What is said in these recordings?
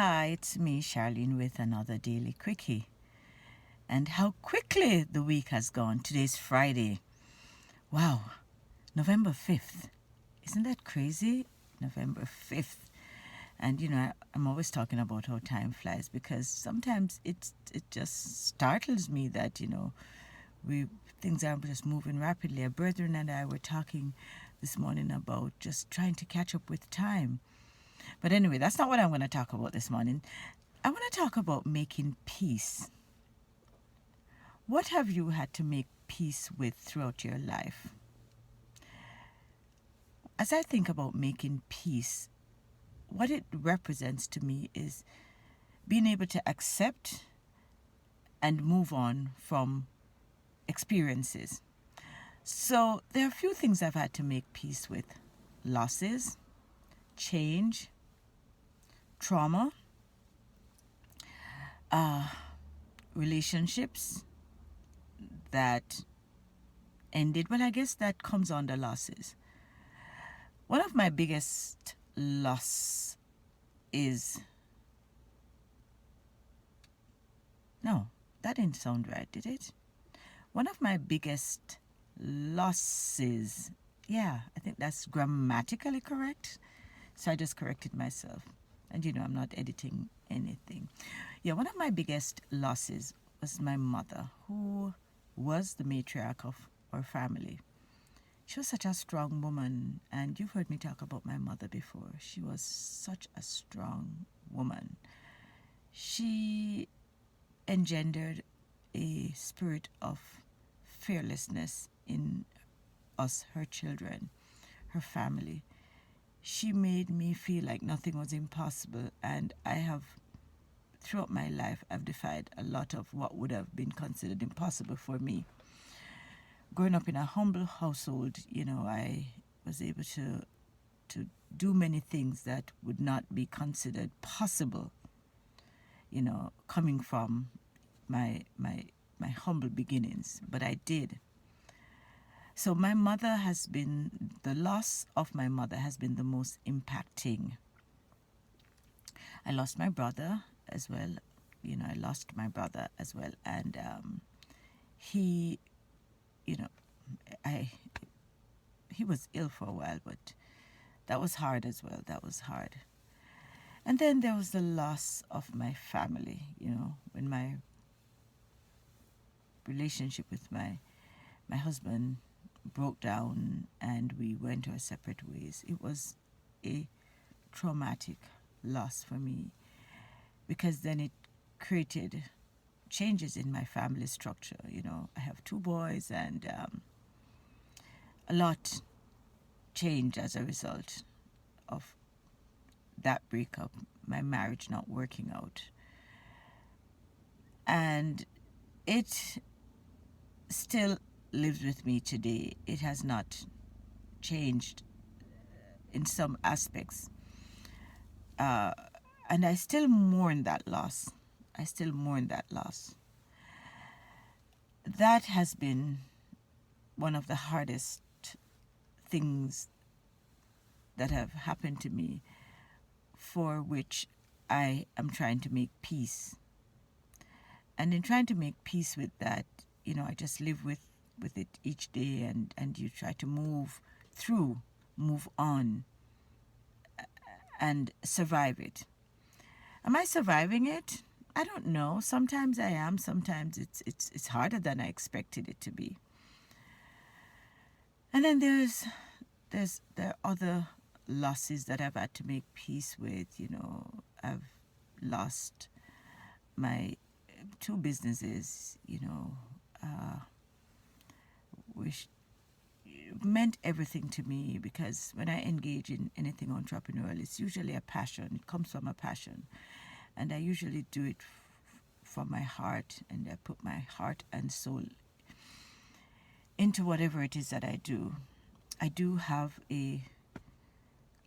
Hi, it's me, Charlene, with another Daily Quickie. And how quickly the week has gone. Today's Friday. Wow, November 5th. Isn't that crazy? November 5th. And I'm always talking about how time flies because sometimes it just startles me that, we things are just moving rapidly. A brethren and I were talking this morning about just trying to catch up with time. But anyway, that's not what I'm going to talk about this morning. I want to talk about making peace. What have you had to make peace with throughout your life? As I think about making peace, what it represents to me is being able to accept and move on from experiences. So there are a few things I've had to make peace with: losses, change, trauma, relationships that ended. Well, I guess that comes under losses. One of my biggest loss is... No, that didn't sound right, did it? One of my biggest losses... Yeah, I think that's grammatically correct. So I just corrected myself. And I'm not editing anything. Yeah, one of my biggest losses was my mother, who was the matriarch of our family. She was such a strong woman, and you've heard me talk about my mother before. She was such a strong woman. She engendered a spirit of fearlessness in us, her children, her family. She made me feel like nothing was impossible, and throughout my life, I've defied a lot of what would have been considered impossible for me. Growing up in a humble household, I was able to do many things that would not be considered possible, coming from my humble beginnings, but I did. So the loss of my mother has been the most impacting. I lost my brother as well. And he, he was ill for a while, but that was hard as well. That was hard. And then there was the loss of my family, when my relationship with my husband broke down and we went our separate ways. It was a traumatic loss for me because then it created changes in my family structure. I have two boys, and a lot changed as a result of that breakup, my marriage not working out. And it still lives with me today. It has not changed in some aspects. And I still mourn that loss. That has been one of the hardest things that have happened to me, for which I am trying to make peace. And in trying to make peace with that, I just live with it each day, and you try to move on, and survive it. Am I surviving it? I don't know. Sometimes I am. Sometimes it's harder than I expected it to be. And then there are other losses that I've had to make peace with. I've lost my two businesses, which meant everything to me, because when I engage in anything entrepreneurial, it's usually a passion. It comes from a passion. And I usually do it from my heart, and I put my heart and soul into whatever it is that I do. I do have a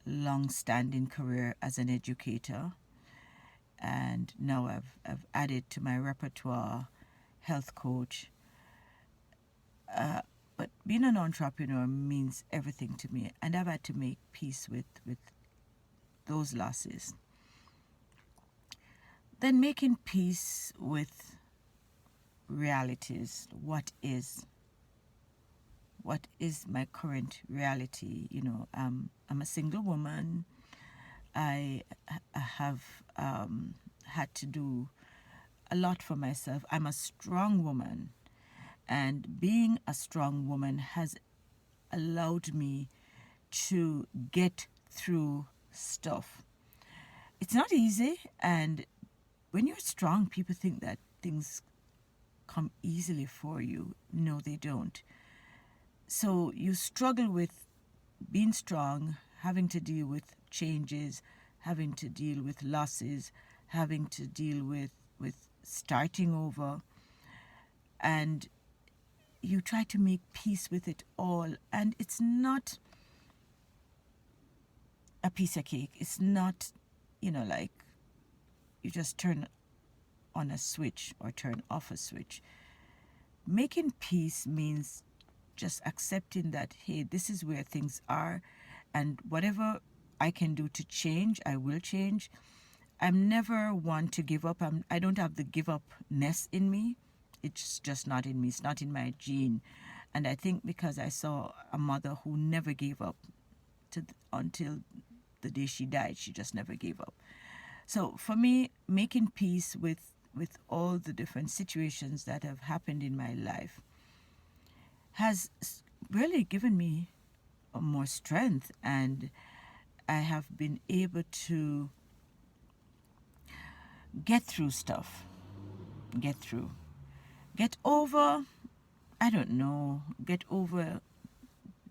long-standing career as an educator, and now I've added to my repertoire health coach. But being an entrepreneur means everything to me, and I've had to make peace with those losses. Then making peace with realities. What is my current reality? I'm a single woman. I have had to do a lot for myself. I'm a strong woman, and being a strong woman has allowed me to get through stuff. It's not easy, and when you're strong, people think that things come easily for you. No, they don't. So you struggle with being strong, having to deal with changes, having to deal with losses, having to deal with starting over, and you try to make peace with it all. And it's not a piece of cake. It's not, like you just turn on a switch or turn off a switch. Making peace means just accepting that, hey, this is where things are, and whatever I can do to change, I will change. I'm never one to give up. I don't have the give up-ness in me. It's just not in me. It's not in my gene. And I think because I saw a mother who never gave up until the day she died, she just never gave up. So for me, making peace with all the different situations that have happened in my life has really given me more strength, and I have been able to get through stuff. Get over, I don't know. Get over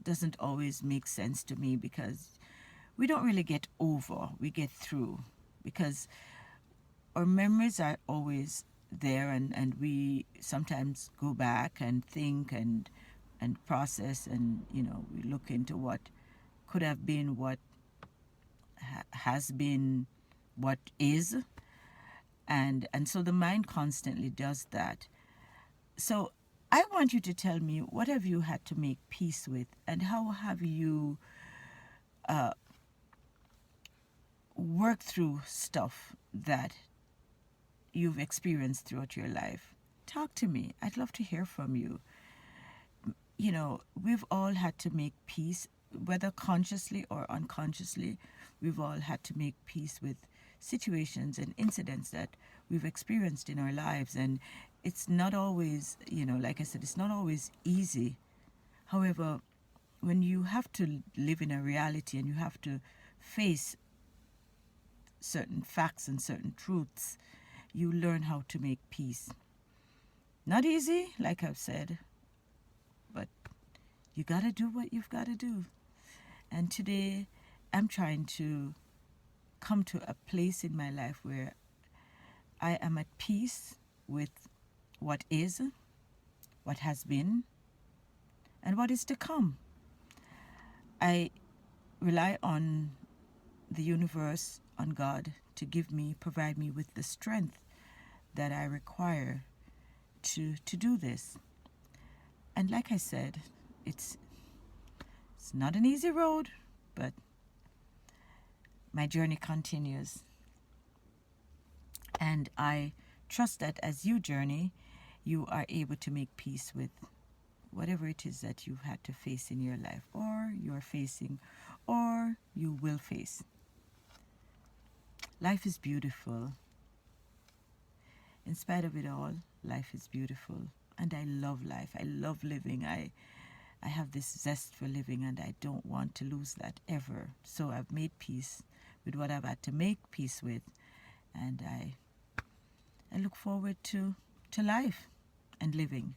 doesn't always make sense to me, because we don't really get over, we get through, because our memories are always there, and we sometimes go back and think and process, and we look into what could have been, what has been, what is, and so the mind constantly does that. So I want you to tell me, what have you had to make peace with, and how have you worked through stuff that you've experienced throughout your life? Talk to me. I'd love to hear from you. We've all had to make peace, whether consciously or unconsciously. We've all had to make peace with situations and incidents that we've experienced in our lives. And it's not always, like I said, it's not always easy. However, when you have to live in a reality and you have to face certain facts and certain truths, you learn how to make peace. Not easy, like I've said, but you got to do what you've got to do. And today, I'm trying to come to a place in my life where I am at peace with what is, what has been, and what is to come. I rely on the universe, on God, to provide me with the strength that I require to do this. And like I said, it's not an easy road, but my journey continues. And I trust that as you journey, you are able to make peace with whatever it is that you've had to face in your life, or you're facing, or you will face. Life is beautiful. In spite of it all, life is beautiful. And I love life. I love living. I have this zest for living, and I don't want to lose that ever. So I've made peace with what I've had to make peace with. And I look forward to life and living.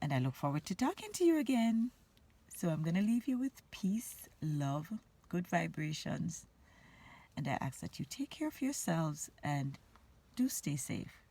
And I look forward to talking to you again. So I'm going to leave you with peace, love, good vibrations. And I ask that you take care of yourselves and do stay safe.